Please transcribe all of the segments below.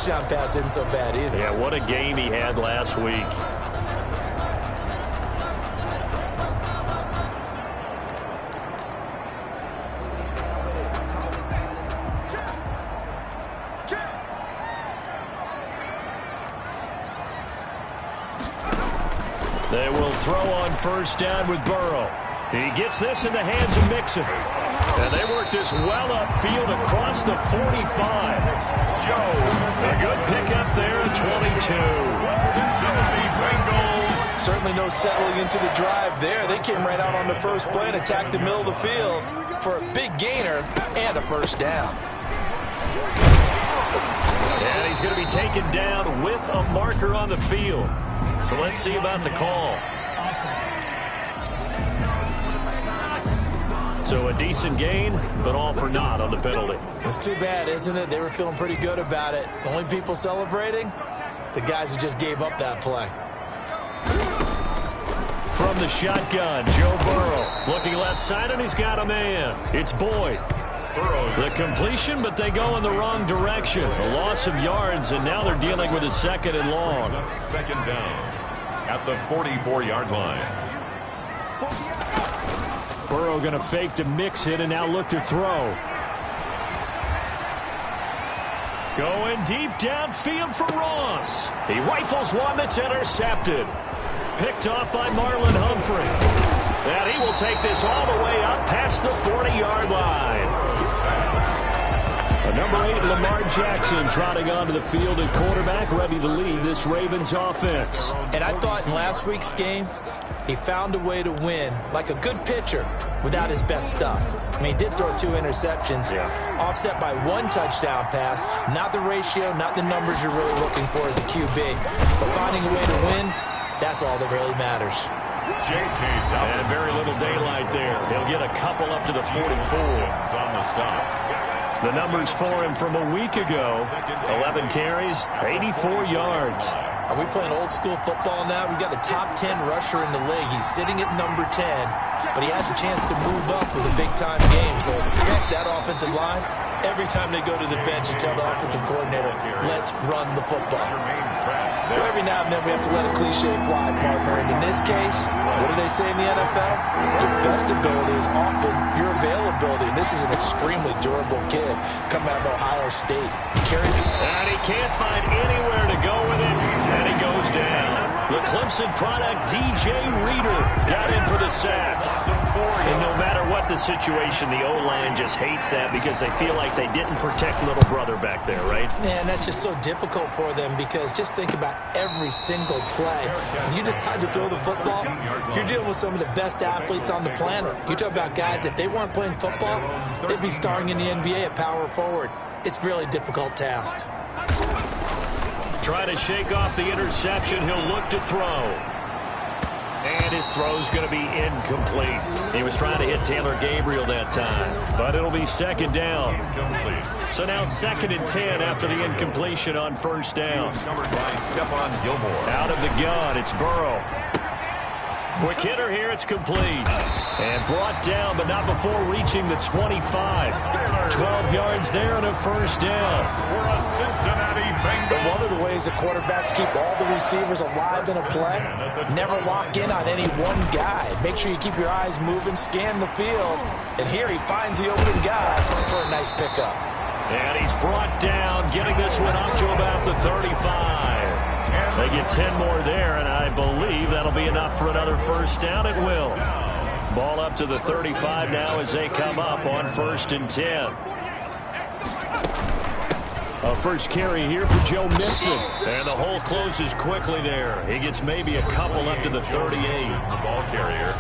touchdown pass isn't so bad either. Yeah, what a game he had last week. They will throw on first down with Burrow. He gets this in the hands of Mixon. And they work this well upfield across the 45. A good pickup there at 22. Cincinnati Bengals. Certainly no settling into the drive there. They came right out on the first play and attacked the middle of the field for a big gainer and a first down. And he's going to be taken down with a marker on the field. So let's see about the call. So a decent gain, but all for naught on the penalty. It's too bad, isn't it? They were feeling pretty good about it. The only people celebrating, the guys who just gave up that play. From the shotgun, Joe Burrow looking left side, and he's got a man. It's Boyd. The completion, but they go in the wrong direction. A loss of yards, and now they're dealing with a second and long. Second down at the 44-yard line. Burrow going to fake to Mixon and now look to throw. Going deep downfield for Ross. He rifles one that's intercepted. Picked off by Marlon Humphrey. And he will take this all the way up past the 40-yard line. Number 8, Lamar Jackson, trotting onto the field at quarterback, ready to lead this Ravens offense. And I thought in last week's game, he found a way to win, like a good pitcher, without his best stuff. I mean, he did throw 2 interceptions, offset by 1 touchdown pass. Not the ratio, not the numbers you're really looking for as a QB. But finding a way to win, that's all that really matters. And very little daylight there. He'll get a couple up to the 44. On the stop. The numbers for him from a week ago, 11 carries, 84 yards. Are we playing old school football now? We got the top 10 rusher in the league. He's sitting at number 10, but he has a chance to move up with a big-time game. So expect that offensive line. Every time they go to the bench, you tell the offensive coordinator, let's run the football. But every now and then we have to let a cliche fly, partner. And in this case, what do they say in the NFL? Your best ability is often your availability. And this is an extremely durable kid coming out of Ohio State. And he can't find anywhere to go with it. And he goes down. The Clemson product, DJ Reader, got in for the sack. And no matter what the situation, the O-line just hates that because they feel like they didn't protect little brother back there, right? Man, that's just so difficult for them because just think about every single play. When you decide to throw the football, you're dealing with some of the best athletes on the planet. You talk about guys, if they weren't playing football, they'd be starring in the NBA at power forward. It's a really difficult task. Try to shake off the interception. He'll look to throw. And his throw's going to be incomplete. He was trying to hit Taylor Gabriel that time. But it'll be second down. So now 2nd and 10 after the incompletion on first down. Out of the gun, it's Burrow. Quick hitter here, it's complete. And brought down, but not before reaching the 25. 12 yards there and a first down. For a Cincinnati Bengals. But one of the ways the quarterbacks keep all the receivers alive in a play, never lock in on any one guy. Make sure you keep your eyes moving, scan the field. And here he finds the open guy for a nice pickup. And he's brought down, getting this one up to about the 35. They get 10 more there, and I believe that'll be enough for another first down. It will. Ball up to the 35 now as they come up on 1st and 10. A first carry here for Joe Mixon. And the hole closes quickly there. He gets maybe a couple up to the 38. The ball carrier.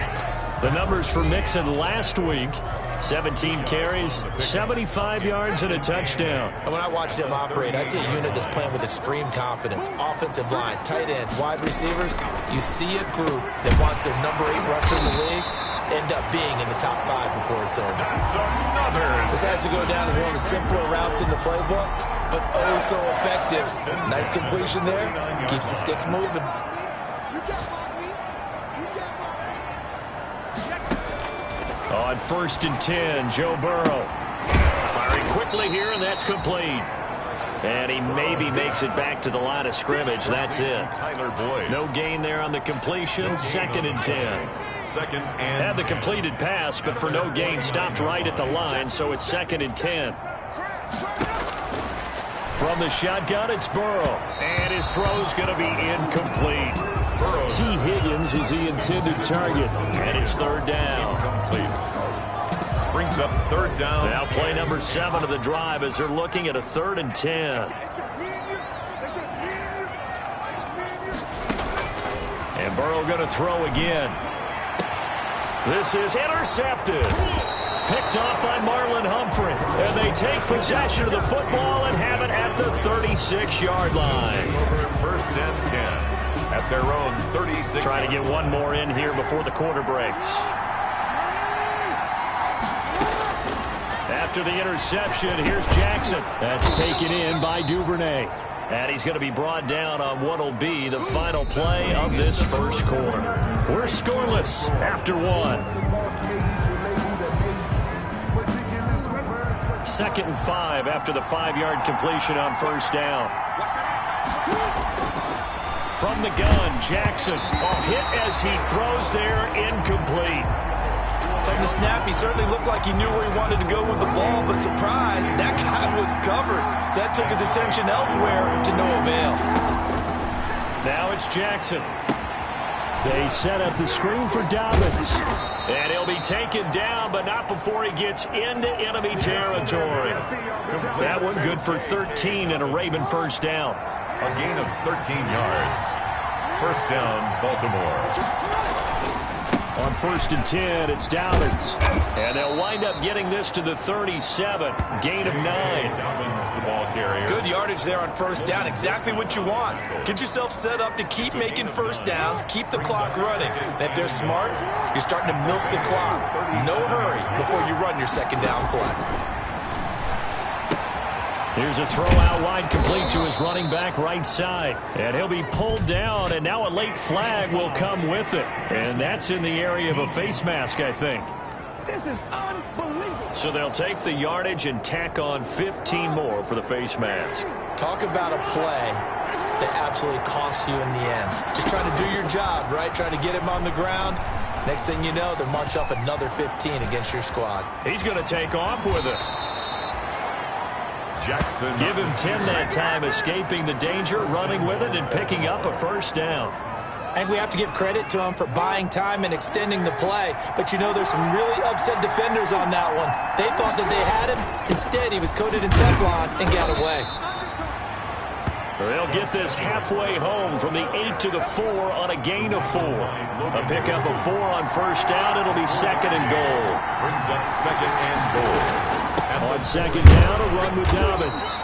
The numbers for Mixon last week, 17 carries, 75 yards, and a touchdown. And when I watch them operate, I see a unit that's playing with extreme confidence. Offensive line, tight ends, wide receivers. You see a group that wants their number 8 rusher in the league end up being in the top 5 before it's over. This has to go down as one of the simpler routes in the playbook, but oh so effective. Nice completion there. Keeps the sticks moving. On 1st and 10, Joe Burrow. Firing quickly here, and that's complete. And he maybe makes it back to the line of scrimmage. That's it. No gain there on the completion. 2nd and 10. Had the completed pass, but for no gain, stopped right at the line, so it's 2nd and 10. From the shotgun, it's Burrow. And his throw's going to be incomplete. T. Higgins is the intended target. And it's 3rd down. Brings up 3rd down. Now play number 7 of the drive as they're looking at a 3rd and 10. And Burrow going to throw again. This is intercepted. Picked off by Marlon Humphrey. And they take possession of the football and have it at the 36-yard line. 1st and 10 at their own 36. Trying to get one more in here before the quarter breaks. After the interception, here's Jackson. That's taken in by Duvernay. And he's going to be brought down on what will be the final play of this first quarter. We're scoreless after 1. 2nd and 5 after the 5-yard completion on 1st down. From the gun, Jackson. Hit as he throws there, incomplete. From the snap, he certainly looked like he knew where he wanted to go with the ball, but surprise, that guy was covered. So that took his attention elsewhere to no avail. Now it's Jackson. They set up the screen for Dobbins. And he'll be taken down, but not before he gets into enemy territory. That one good for 13 and a Raven 1st down. A gain of 13 yards. 1st down, Baltimore. On 1st and 10, it's Dobbins. And they'll wind up getting this to the 37. Gain of 9. Dobbins, the ball carrier. Good yardage there on 1st down. Exactly what you want. Get yourself set up to keep making 1st downs. Keep the clock running. And if they're smart, you're starting to milk the clock. No hurry before you run your 2nd down play. Here's a throw out wide, complete to his running back right side. And he'll be pulled down, and now a late flag will come with it. And that's in the area of a face mask, I think. This is unbelievable. So they'll take the yardage and tack on 15 more for the face mask. Talk about a play that absolutely costs you in the end. Just trying to do your job, right? Trying to get him on the ground. Next thing you know, they'll march up another 15 against your squad. He's going to take off with it. Jackson. Give him 10 that time, escaping the danger, running with it, and picking up a 1st down. I think we have to give credit to him for buying time and extending the play. But, you know, there's some really upset defenders on that one. They thought that they had him. Instead, he was coated in Teflon and got away. They'll get this halfway home from the 8 to the 4 on a gain of 4. A pickup of 4 on 1st down. It'll be 2nd and goal. Brings up 2nd and goal. On 2nd down, a run with Dobbins.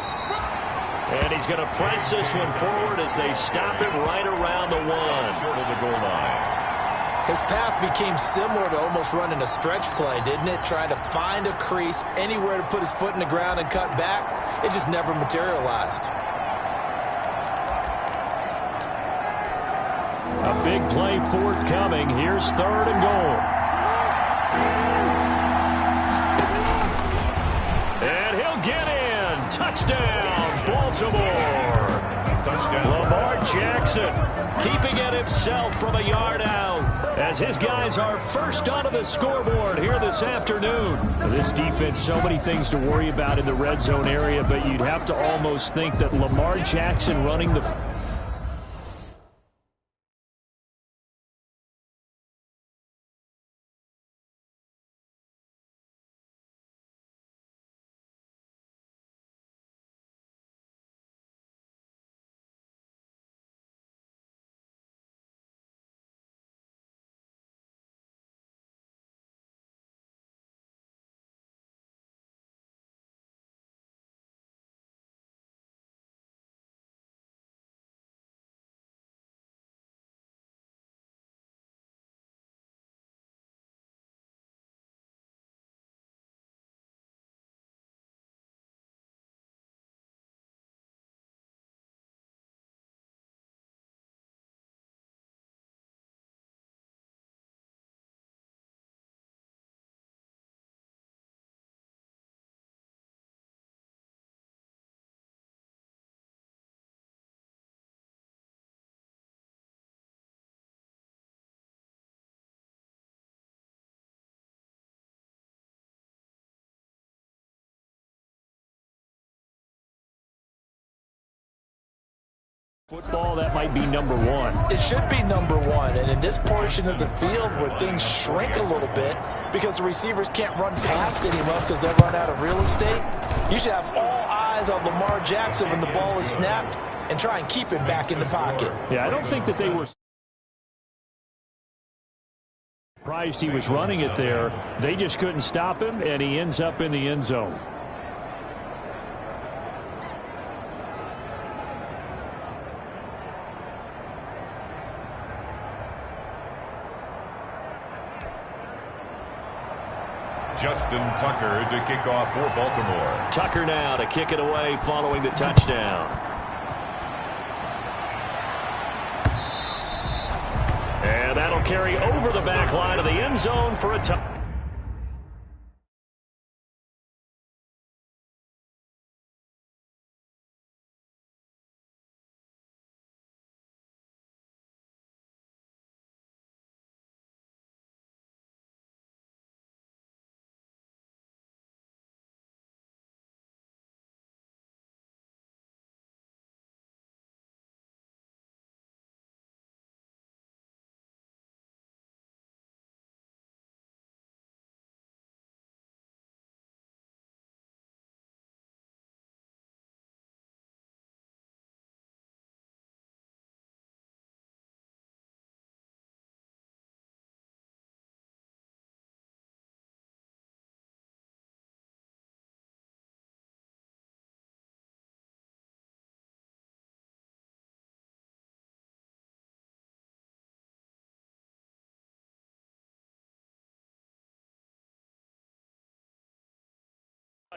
And he's going to press this one forward as they stop it right around the 1. Short of the goal line. His path became similar to almost running a stretch play, didn't it? Trying to find a crease, anywhere to put his foot in the ground and cut back. It just never materialized. A big play forthcoming. Here's 3rd and goal. And he'll get in. Touchdown, Baltimore. Touchdown. Lamar Jackson keeping it himself from a yard out as his guys are first onto the scoreboard here this afternoon. This defense, so many things to worry about in the red zone area, but you'd have to almost think that Lamar Jackson running the Football, that might be number one. It should be number one, and in this portion of the field where things shrink a little bit because the receivers can't run past anyone because they'll run out of real estate, you should have all eyes on Lamar Jackson when the ball is snapped and try and keep him back in the pocket. Yeah, I don't think that they were surprised he was running it there. They just couldn't stop him, and he ends up in the end zone. Justin Tucker to kick off for Baltimore. Tucker now to kick it away following the touchdown. And that'll carry over the back line of the end zone for a touchdown.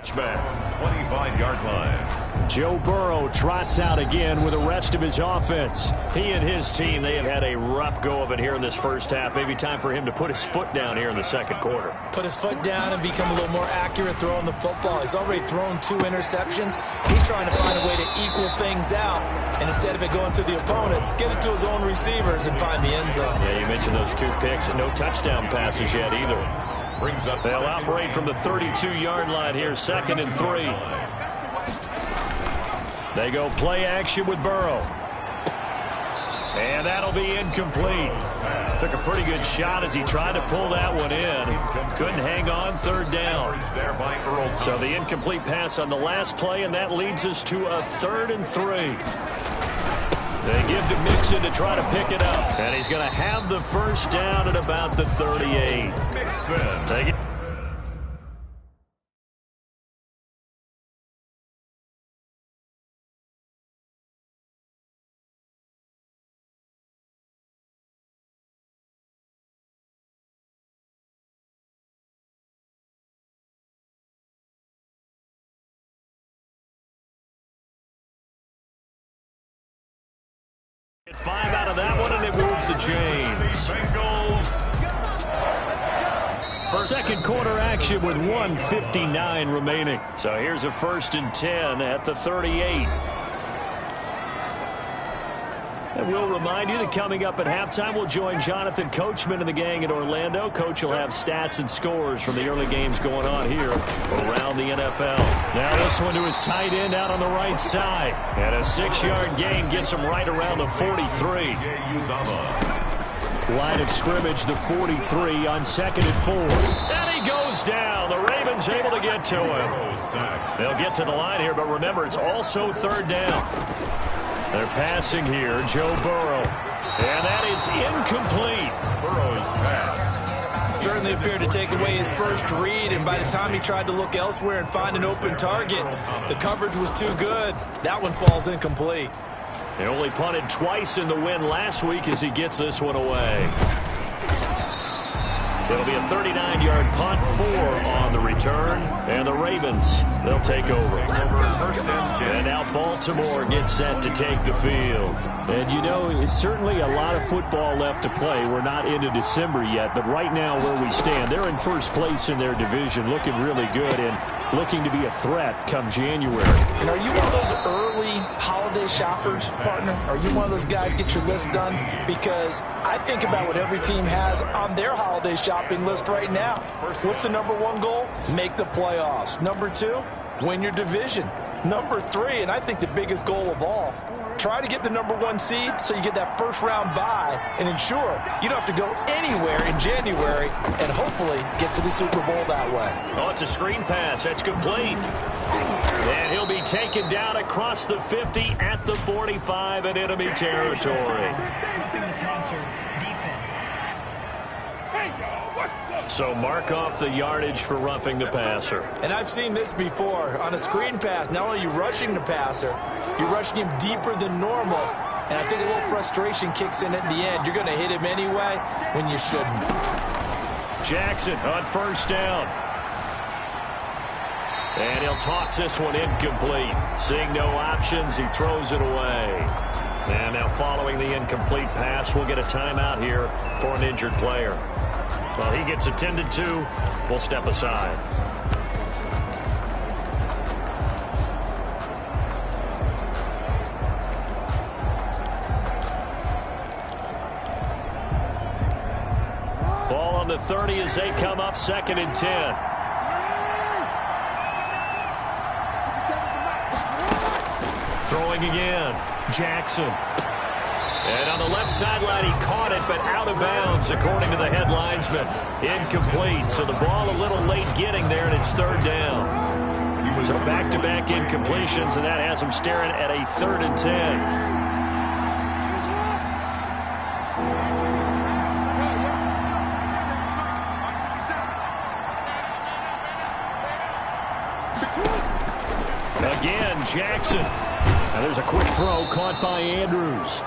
Touchback. 25-yard line. Joe Burrow trots out again with the rest of his offense. He and his team, they have had a rough go of it here in this first half. Maybe time for him to put his foot down here in the second quarter. Put his foot down and become a little more accurate throwing the football. He's already thrown 2 interceptions. He's trying to find a way to equal things out. And instead of it going to the opponents, get it to his own receivers and find the end zone. Yeah, you mentioned those 2 picks and no touchdown passes yet either. Brings up They'll operate from the 32-yard line here, 2nd and 3. They go play action with Burrow. And that'll be incomplete. Took a pretty good shot as he tried to pull that one in. Couldn't hang on, 3rd down. So the incomplete pass on the last play, and that leads us to a 3rd and 3. They give to Mixon to try to pick it up. And he's going to have the first down at about the 38. Mixon. Get 5 out of that one, and it moves the chains. Second quarter action with 1:59 remaining. So here's a 1st and 10 at the 38. And we'll remind you that coming up at halftime, we'll join Jonathan Coachman and the gang in Orlando. Coach will have stats and scores from the early games going on here around the NFL. Now this one to his tight end out on the right side. And a 6-yard gain gets him right around the 43. Line of scrimmage, the 43 on 2nd and 4. And he goes down. The Ravens able to get to him. They'll get to the line here, but remember, it's also 3rd down. They're passing here, Joe Burrow. And that is incomplete. Burrow's pass. Certainly appeared to take away his first read, and by the time he tried to look elsewhere and find an open target, the coverage was too good. That one falls incomplete. He only punted twice in the win last week as he gets this one away. It'll be a 39-yard punt, 4 on the return. And the Ravens, they'll take over. And now Baltimore gets set to take the field. And, you know, it's certainly a lot of football left to play. We're not into December yet, but right now where we stand, they're in first place in their division, looking really good and looking to be a threat come January. And are you one of those early holiday shoppers, partner? Are you one of those guys get your list done? Because I think about what every team has on their holiday shopping list right now. What's the #1 goal? Make the playoffs. #2, win your division. Number 3, and I think the biggest goal of all, try to get the number 1 seed so you get that first-round bye and ensure you don't have to go anywhere in January and hopefully get to the Super Bowl that way. Oh, it's a screen pass. That's complete. And he'll be taken down across the 50 at the 45 in enemy territory. Roughing the passer, defense. So mark off the yardage for roughing the passer. And I've seen this before. On a screen pass, not only are you rushing the passer, you're rushing him deeper than normal. And I think a little frustration kicks in at the end. You're going to hit him anyway when you shouldn't. Jackson on first down. And he'll toss this one incomplete. Seeing no options, he throws it away. And now following the incomplete pass, we'll get a timeout here for an injured player. Well, he gets attended to. We'll step aside. Ball on the 30 as they come up 2nd and 10. Throwing again. Jackson. And on the left sideline, he caught it, but out of bounds, according to the head linesman. Incomplete. So the ball a little late getting there, and it's 3rd down. So back-to-back incompletions, and that has him staring at a 3rd and 10. Again, Jackson. Now there's a quick throw caught by Andrews.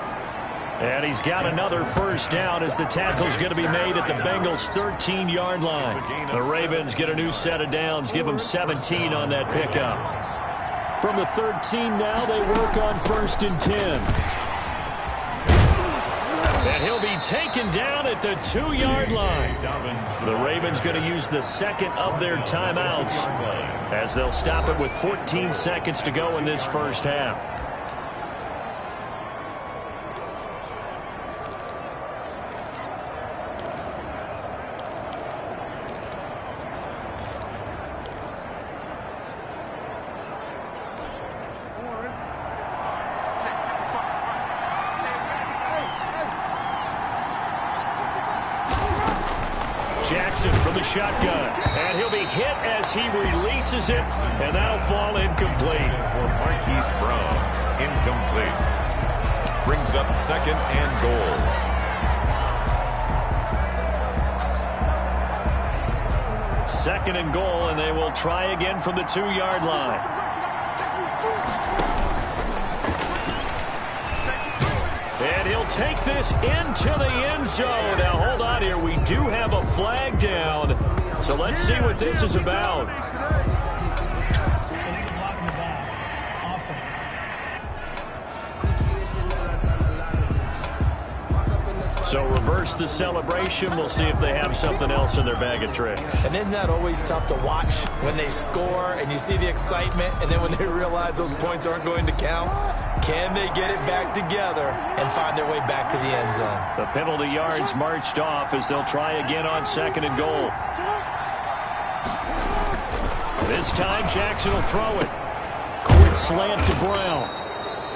And he's got another first down as the tackle's going to be made at the Bengals' 13-yard line. The Ravens get a new set of downs, give them 17 on that pickup. From the 13 now, they work on 1st and 10. And he'll be taken down at the 2-yard line. The Ravens going to use the 2nd of their timeouts as they'll stop it with 14 seconds to go in this first half. Jackson from the shotgun, and he'll be hit as he releases it, and that'll fall incomplete. Marquise Brown, incomplete. Brings up 2nd and goal. Second and goal, and they will try again from the 2-yard line. And he'll take this into the end zone. Now, hold on here. We do have a flag down. So let's see what this is about. Illegal block in the back. Offense. So reverse the celebration. We'll see if they have something else in their bag of tricks. And isn't that always tough to watch when they score and you see the excitement, and then when they realize those points aren't going to count? Can they get it back together and find their way back to the end zone? The penalty yards marched off as they'll try again on 2nd and goal. This time, Jackson will throw it. Quick slant to Brown.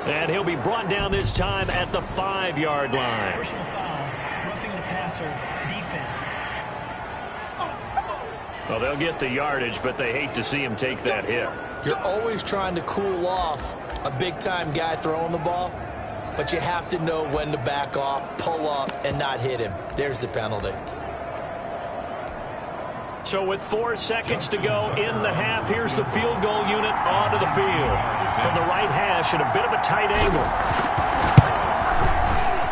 And he'll be brought down this time at the 5-yard line. Personal foul. Roughing the passer, defense. Well, they'll get the yardage, but they hate to see him take that hit. You're always trying to cool off a big-time guy throwing the ball, but you have to know when to back off, pull up, and not hit him. There's the penalty. So with 4 seconds to go in the half, here's the field goal unit onto the field. From the right hash at a bit of a tight angle.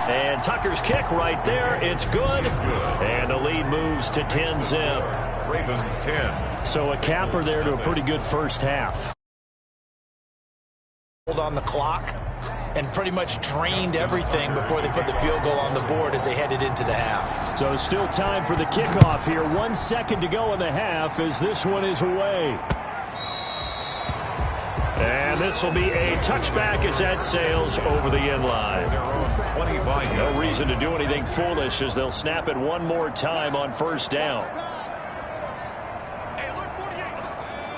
And Tucker's kick right there. It's good. And the lead moves to 10-zip. Ravens 10. So a capper there to a pretty good first half. On the clock and pretty much drained everything before they put the field goal on the board as they headed into the half. So still time for the kickoff here. 1 second to go in the half as this one is away. And this will be a touchback as that sails over the end line. No reason to do anything foolish as they'll snap it one more time on 1st down.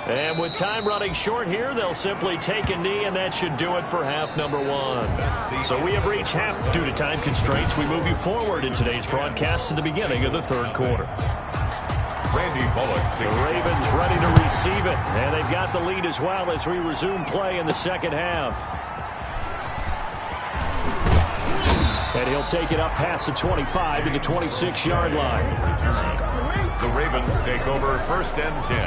And with time running short here, they'll simply take a knee, and that should do it for half number one. So we have reached half. Due to time constraints, we move you forward in today's broadcast to the beginning of the third quarter. Randy Bullock. The Ravens ready to receive it, and they've got the lead as well as we resume play in the second half. And he'll take it up past the 25 to the 26-yard line. The Ravens take over 1st and 10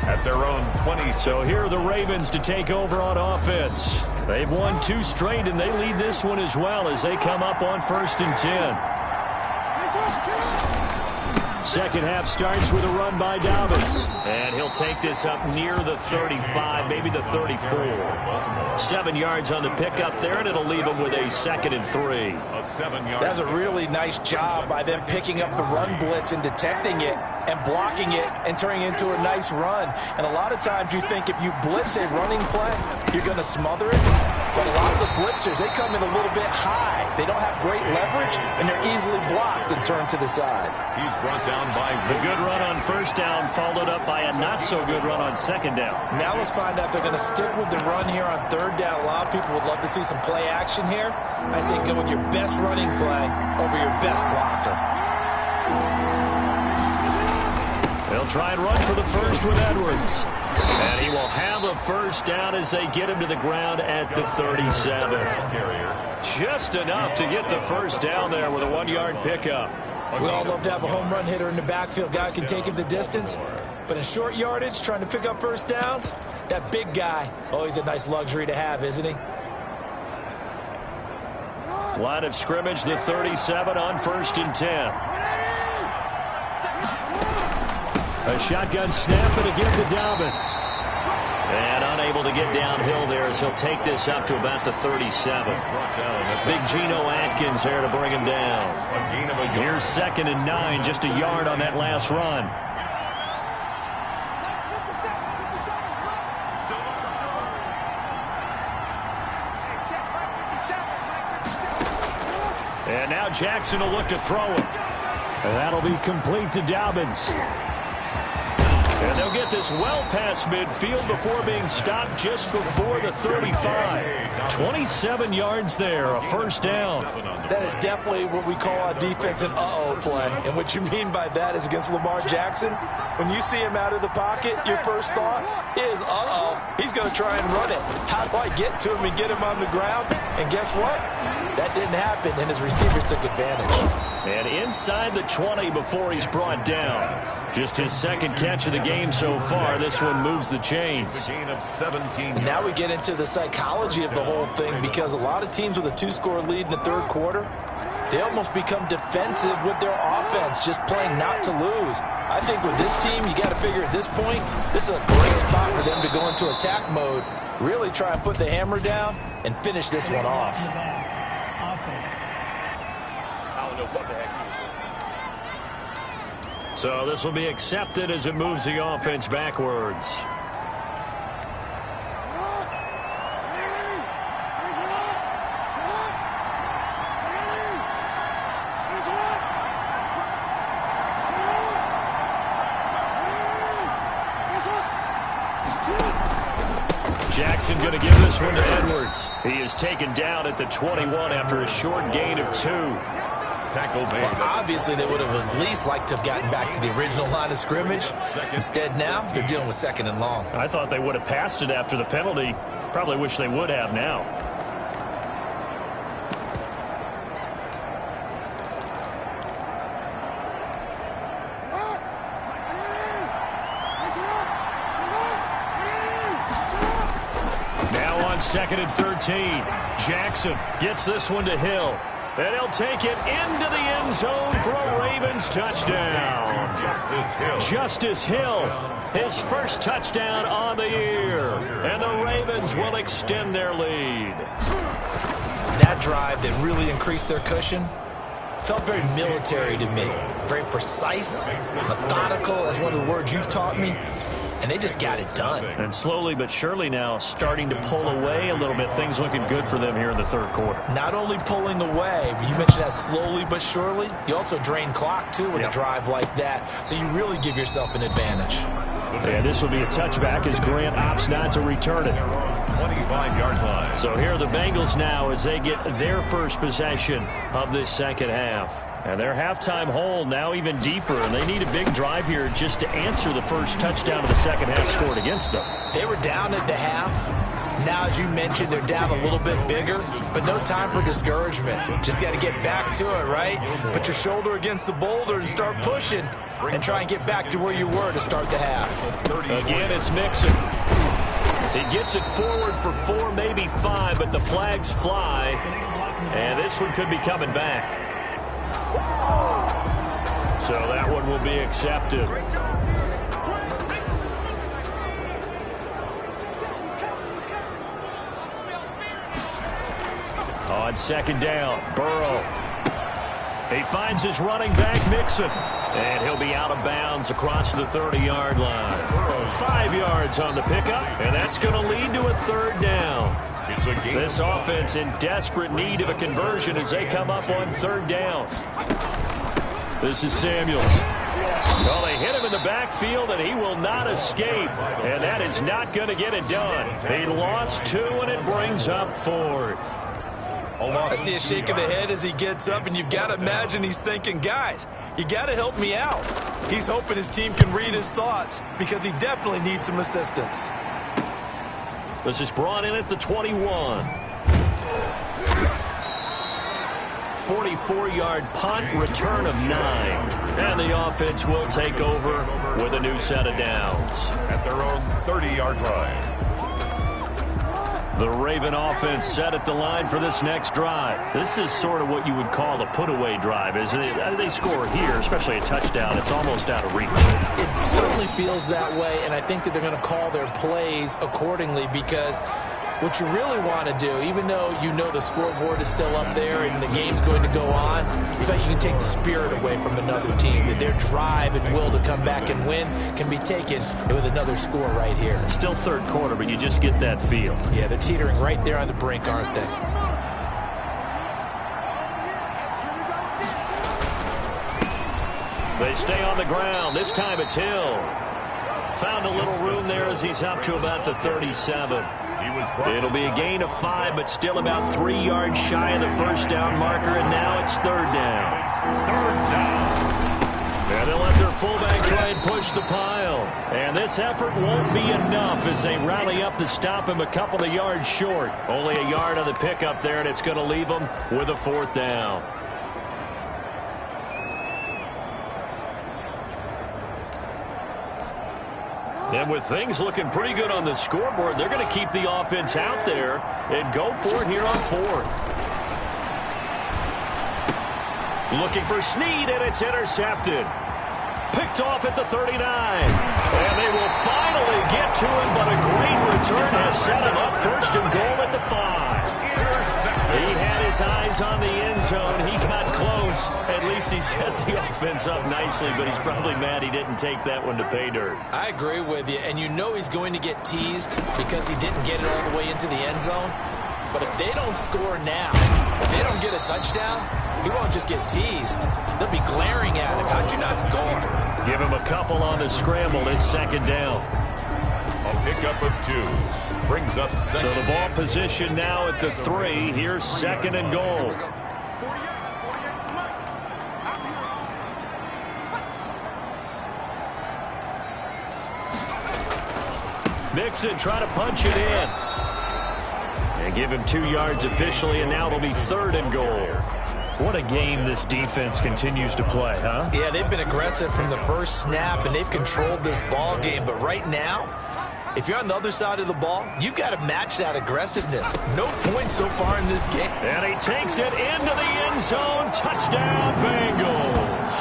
at their own 20. So here are the Ravens to take over on offense. They've won 2 straight, and they lead this one as well as they come up on 1st and 10. Second half starts with a run by Dobbins. And he'll take this up near the 35, maybe the 34. 7 yards on the pickup there, and it'll leave him with a 2nd and 3. That's a really nice job by them picking up the run blitz and detecting it and blocking it and turning it into a nice run. And a lot of times you think if you blitz a running play, you're going to smother it. But a lot of the blitzers, they come in a little bit high. They don't have great leverage, and they're easily blocked and turned to the side. He's brought down by the good run on 1st down, followed up by a not-so-good run on 2nd down. Now let's find out if they're going to stick with the run here on 3rd down. A lot of people would love to see some play action here. I say go with your best running play over your best blocker. They'll try and run for the first with Edwards. And he will have a 1st down as they get him to the ground at the 37. Just enough to get the 1st down there with a 1-yard pickup. We all love to have a home run hitter in the backfield. Guy can take it the distance. But in short yardage, trying to pick up 1st downs, that big guy, always a nice luxury to have, isn't he? Line of scrimmage, the 37 on 1st and 10. A shotgun snap, and again to Dobbins. And unable to get downhill there as he'll take this up to about the 37. Big Geno Atkins there to bring him down. Here's 2nd and 9, just a yard on that last run. And now Jackson will look to throw it. And that'll be complete to Dobbins. And they'll get this well past midfield before being stopped just before the 35. 27 yards there, a 1st down. That is definitely what we call on defense an uh-oh play. And what you mean by that is against Lamar Jackson, when you see him out of the pocket, your first thought is, uh-oh, he's going to try and run it. How do I get to him and get him on the ground? And guess what? That didn't happen, and his receivers took advantage. And inside the 20 before he's brought down. Just his 2nd catch of the game so far. This one moves the chains. And now we get into the psychology of the whole thing, because a lot of teams with a 2-score lead in the 3rd quarter, they almost become defensive with their offense, just playing not to lose. I think with this team, you got to figure at this point, this is a great spot for them to go into attack mode, really try and put the hammer down and finish this one off. So this will be accepted as it moves the offense backwards. Jackson going to give this one to Edwards. He is taken down at the 21 after a short gain of 2. Well, obviously, they would have at least liked to have gotten back to the original line of scrimmage. Instead, now, they're dealing with 2nd and long. I thought they would have passed it after the penalty. Probably wish they would have now. Now on 2nd and 13. Jackson gets this one to Hill. And he'll take it into the end zone for a Ravens touchdown. Justice Hill, his 1st touchdown on the year. And the Ravens will extend their lead. That drive that really increased their cushion felt very military to me. Very precise, methodical, that's one of the words you've taught me. And they just got it done. And slowly but surely now starting to pull away a little bit. Things looking good for them here in the 3rd quarter. Not only pulling away, but you mentioned that slowly but surely. You also drain clock, too, with a drive like that. So you really give yourself an advantage. And this will be a touchback as Grant opts not to return it. 25-yard line. So here are the Bengals now as they get their first possession of this second half. And their halftime hole now even deeper, and they need a big drive here just to answer the first touchdown of the second half scored against them. They were down at the half. Now, as you mentioned, they're down a little bit bigger, but no time for discouragement. Just got to get back to it, right? Put your shoulder against the boulder and start pushing and try and get back to where you were to start the half. Again, it's Mixon. He gets it forward for 4, maybe 5, but the flags fly, and this one could be coming back. So that one will be accepted. On second down, Burrow. He finds his running back, Mixon. And he'll be out of bounds across the 30-yard line. 5 yards on the pickup, and that's going to lead to a third down. This offense in desperate need of a conversion as they come up on third down. This is Samuels. Well, they hit him in the backfield, and he will not escape. And that is not going to get it done. He lost 2, and it brings up 4th. I see a shake of the head as he gets up, and you've got to imagine he's thinking, guys, you got to help me out. He's hoping his team can read his thoughts because he definitely needs some assistance. This is brought in at the 21. 44-yard punt, return of 9. And the offense will take over with a new set of downs. At their own 30-yard line. The Raven offense set at the line for this next drive. This is sort of what you would call a put-away drive, isn't it? They score here, especially a touchdown. It's almost out of reach. It certainly feels that way, and I think that they're going to call their plays accordingly because what you really want to do, even though you know the scoreboard is still up there and the game's going to go on, you bet you can take the spirit away from another team, that their drive and will to come back and win can be taken with another score right here. Still third quarter, but you just get that feel. Yeah, they're teetering right there on the brink, aren't they? They stay on the ground. This time it's Hill. Found a little room there as he's up to about the 37. It'll be a gain of 5, but still about 3 yards shy of the first down marker, and now it's third down. And they'll let their fullback try and push the pile. And this effort won't be enough as they rally up to stop him a couple of yards short. Only a yard on the pickup there, and it's going to leave them with a 4th down. And with things looking pretty good on the scoreboard, they're going to keep the offense out there and go for it here on 4th. Looking for Snead, and it's intercepted. Picked off at the 39. And they will finally get to him, but a great return has set him up first and goal at the 5. He had his eyes on the end zone. He got close. At least he set the offense up nicely, but he's probably mad he didn't take that one to pay dirt. I agree with you, and you know he's going to get teased because he didn't get it all the way into the end zone. But if they don't score now, if they don't get a touchdown, he won't just get teased. They'll be glaring at him. How'd you not score? Give him a couple on the scramble. It's second down. A pickup of 2. Brings up second. So the ball position now at the 3. Here's second and goal. Mixon trying to punch it in. And give him 2 yards officially, and now it'll be third and goal. What a game this defense continues to play, huh? Yeah, they've been aggressive from the first snap, and they've controlled this ball game. But right now, if you're on the other side of the ball, you've got to match that aggressiveness. No points so far in this game. And he takes it into the end zone. Touchdown, Bengals.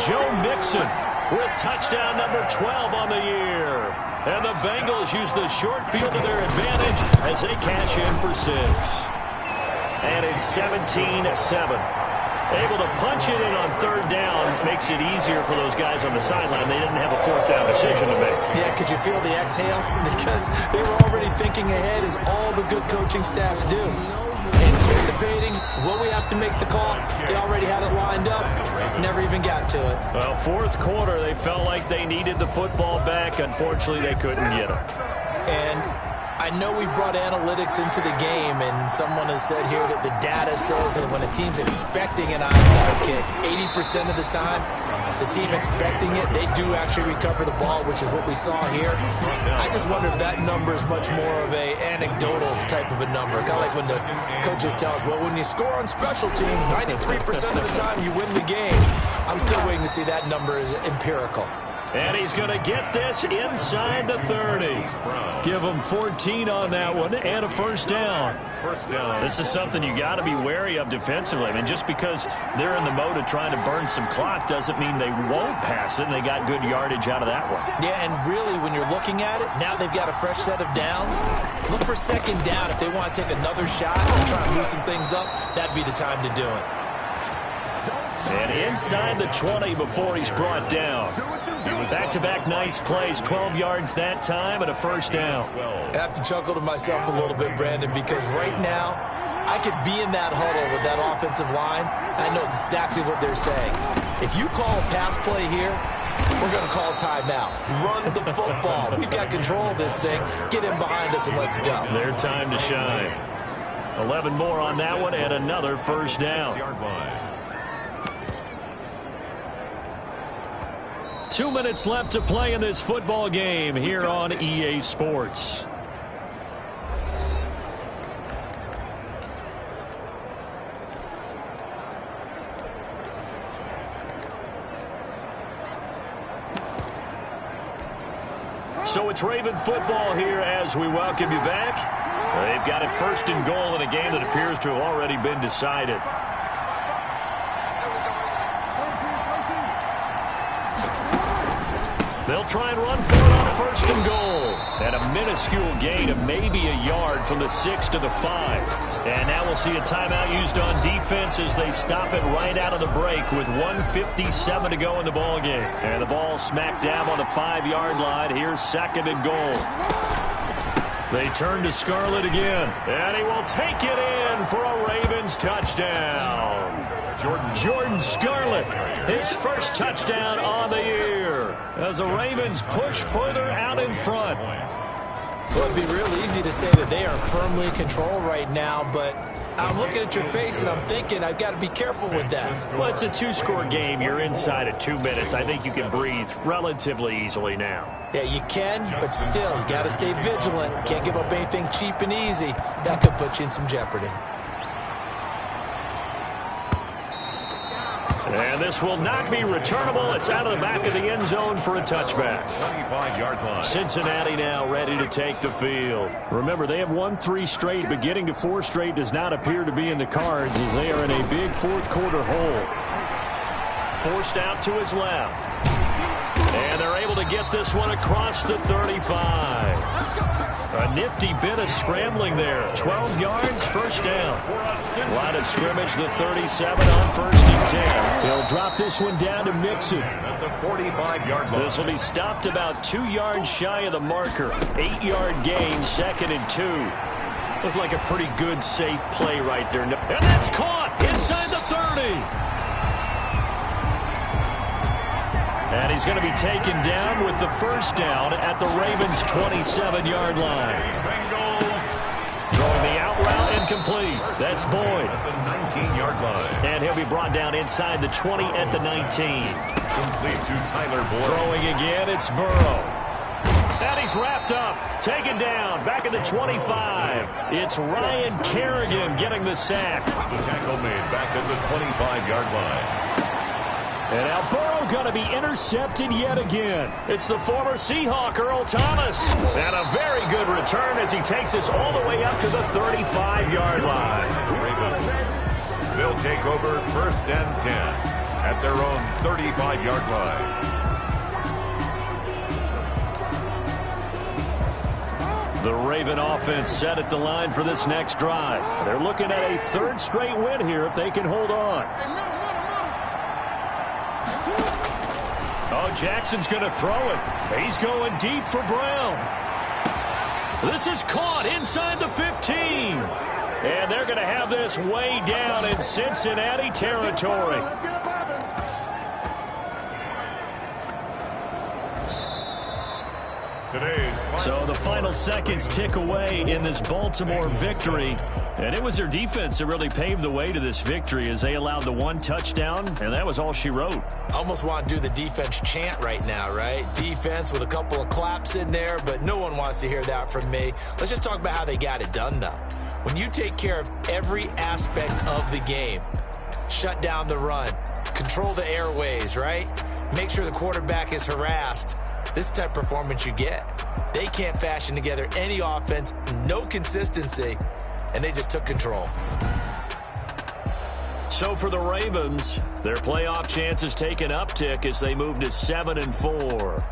Joe Mixon with touchdown number 12 on the year. And the Bengals use the short field to their advantage as they cash in for 6. And it's 17-7. Able to punch it in on third down makes it easier for those guys on the sideline. They didn't have a 4th down decision to make. Yeah, could you feel the exhale? Because they were already thinking ahead, as all the good coaching staffs do. And anticipating will we have to make the call? They already had it lined up, never even got to it. Well, fourth quarter, they felt like they needed the football back. Unfortunately, they couldn't get it. And I know we brought analytics into the game, and someone has said here that the data says that when a team's expecting an onside kick, 80% of the time, the team expecting it, they do actually recover the ball, which is what we saw here. I just wonder if that number is much more of a anecdotal type of a number. Kind of like when the coaches tell us, well, when you score on special teams, 93% of the time you win the game. I'm still waiting to see that number is empirical. And he's going to get this inside the 30. Give him 14 on that one and a first down. This is something you got to be wary of defensively. I mean, just because they're in the mode of trying to burn some clock doesn't mean they won't pass it, and they got good yardage out of that one. Yeah, and really, when you're looking at it, now they've got a fresh set of downs. Look for second down. If they want to take another shot and try and loosen things up, that'd be the time to do it. And inside the 20 before he's brought down. Back-to-back nice plays, 12 yards that time and a first down. I have to chuckle to myself a little bit, Brandon, because right now I could be in that huddle with that offensive line, and I know exactly what they're saying. If you call a pass play here, we're going to call timeout. Run the football. We've got control of this thing. Get in behind us and let's go. Their time to shine. 11 more on that one and another first down. 2 minutes left to play in this football game here on EA Sports. So it's Raven football here as we welcome you back. They've got it first and goal in a game that appears to have already been decided. They'll try and run for it on first and goal. And a minuscule gain of maybe a yard from the 6 to the 5. And now we'll see a timeout used on defense as they stop it right out of the break with 1:57 to go in the ball game. And the ball smack dab on the 5-yard line. Here's second and goal. They turn to Scarlett again. And he will take it in for a Ravens touchdown. Jordan Scarlett, his first touchdown on the year as the Ravens push further out in front. Well, it'd be real easy to say that they are firmly in control right now, but I'm looking at your face and I'm thinking I've got to be careful with that. Well, it's a 2-score game. You're inside of 2 minutes. I think you can breathe relatively easily now. Yeah, you can, but still, you got to stay vigilant. Can't give up anything cheap and easy. That could put you in some jeopardy. And this will not be returnable. It's out of the back of the end zone for a touchback. 25-yard line. Cincinnati now ready to take the field. Remember, they have won 3 straight, but getting to 4 straight does not appear to be in the cards as they are in a big fourth quarter hole. Forced out to his left. And they're able to get this one across the 35. A nifty bit of scrambling there. 12 yards, first down. Line of scrimmage, the 37 on first and 10. They'll drop this one down to Mixon. At the 45-yard line. This will be stopped about 2 yards shy of the marker. 8-yard gain, second and 2. Looked like a pretty good, safe play right there. And that's caught inside the 30. And he's going to be taken down with the first down at the Ravens' 27-yard line. Throwing the out route incomplete. That's Boyd. At the 19-yard line. And he'll be brought down inside the 20 at the 19. Complete to Tyler Boyd. Throwing again, it's Burrow. And he's wrapped up. Taken down. Back at the 25. It's Ryan Kerrigan getting the sack. The tackle made back at the 25-yard line. And now Burrow going to be intercepted yet again. It's the former Seahawk, Earl Thomas. And a very good return as he takes us all the way up to the 35-yard line. Ravens, they'll take over first and 10 at their own 35-yard line. The Raven offense set at the line for this next drive. They're looking at a 3rd straight win here if they can hold on. Oh, Jackson's going to throw it. He's going deep for Brown. This is caught inside the 15. And they're going to have this way down in Cincinnati territory. So the final seconds tick away in this Baltimore victory. And it was their defense that really paved the way to this victory as they allowed the one touchdown, and that was all she wrote. Almost want to do the defense chant right now, right? Defense with a couple of claps in there, but no one wants to hear that from me. Let's just talk about how they got it done, though. When you take care of every aspect of the game, shut down the run, control the airways, right? Make sure the quarterback is harassed. This is the type of performance you get. They can't fashion together any offense, no consistency, and they just took control. So for the Ravens, their playoff chances take an uptick as they move to 7-4.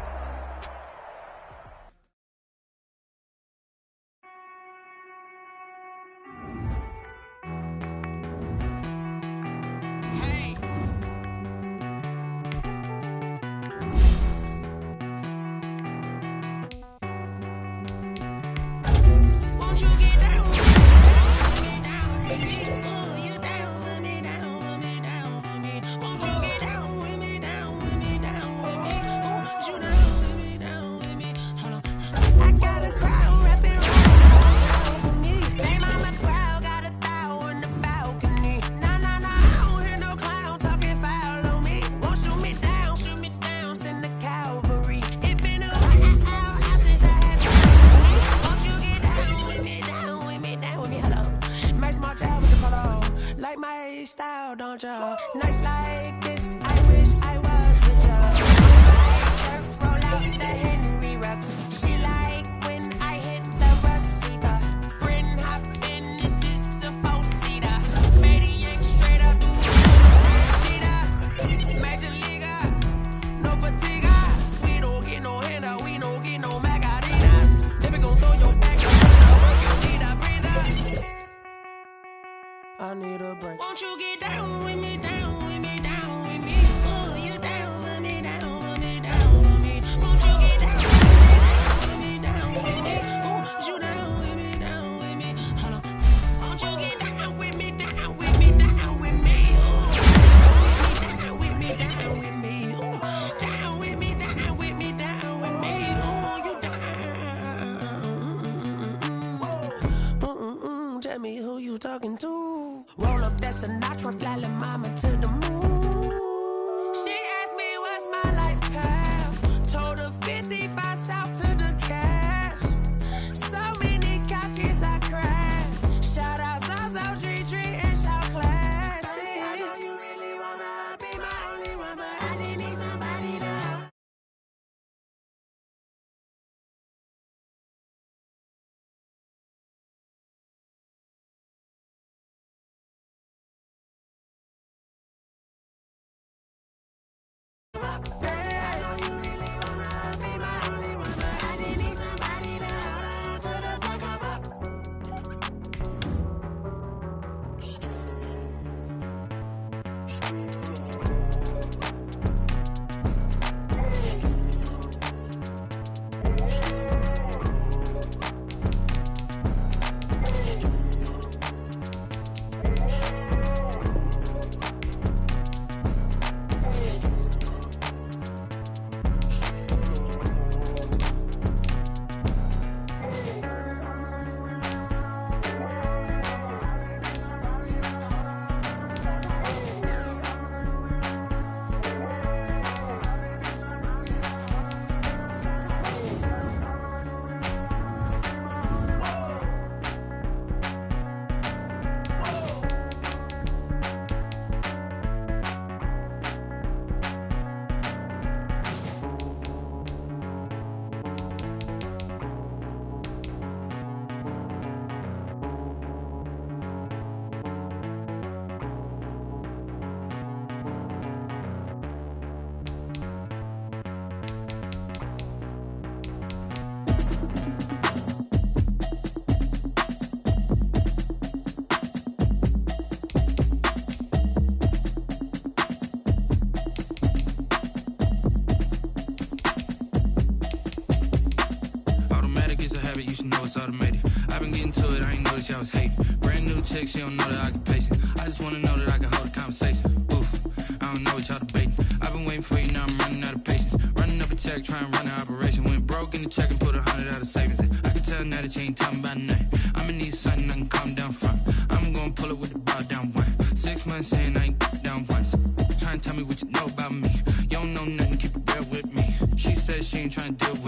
check and put 100 out of savings in. I can tell now that you ain't talking about nothing. I'ma need something I can calm down from. I'm gonna pull it with the ball down one. 6 months in, I ain't down once. Trying to tell me what you know about me. You don't know nothing, keep it real with me. She says she ain't trying to deal with